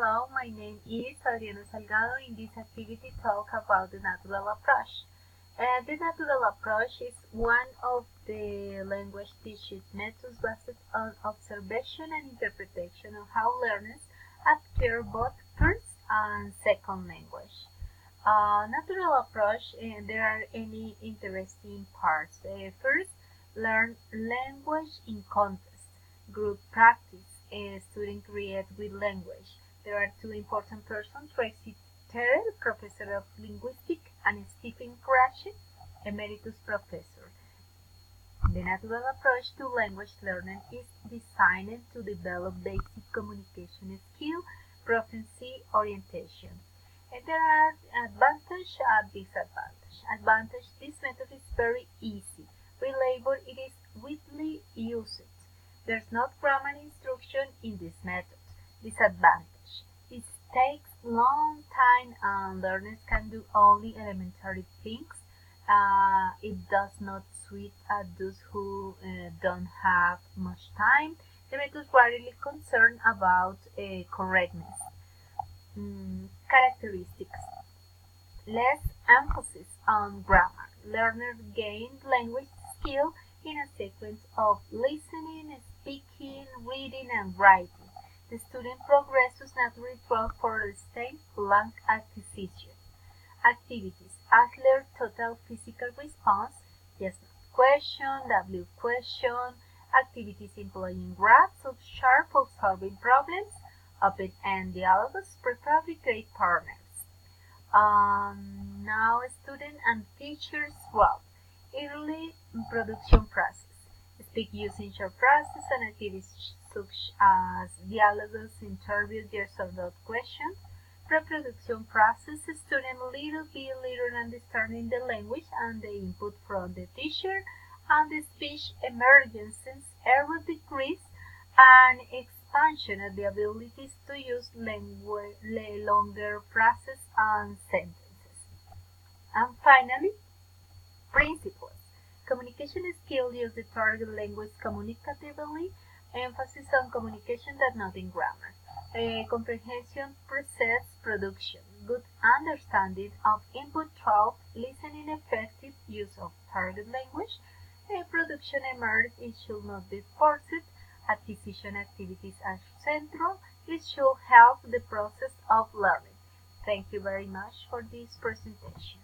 Hello, my name is Adriana Salgado. In this activity, talk about the natural approach. The natural approach is one of the language teaching methods based on observation and interpretation of how learners acquire both first and second language. Natural approach, there are any interesting parts. First, learn language in context. Group practice. Student create with language. There are two important persons, Tracy Terrell, Professor of Linguistics, and Stephen Krashe, Emeritus Professor. The natural approach to language learning is designed to develop basic communication skill, proficiency, orientation. And there are advantages and disadvantages. Advantage: this method is very easy, reliable, it is widely used. There's not grammar instruction in this method. Disadvantage: it takes long time and learners can do only elementary things. It does not suit those who don't have much time. The method rarely concerned about correctness. Characteristics: less emphasis on grammar. Learners gain language skill in a sequence of listening, speaking, reading, and writing. The student progresses naturally through for stage long acquisition. Activities: Adler total physical response, yes no question, W question, activities employing graphs of sharp of solving problems, open-end dialogues, prefabricate partners. Now student and teachers role. Early production process. Speak using short process and activities such as dialogues, interviews, yes or no questions. Pre-production process. Student little by little understanding the language and the input from the teacher, and the speech emergence, error decrease, and expansion of the abilities to use longer phrases and sentences. And finally, principles. Communication skills use the target language communicatively, emphasis on communication that not in grammar. Comprehension precedes production. Good understanding of input through listening, effective use of target language. Production emerges, it should not be forced. Acquisition activities are central. It should help the process of learning. Thank you very much for this presentation.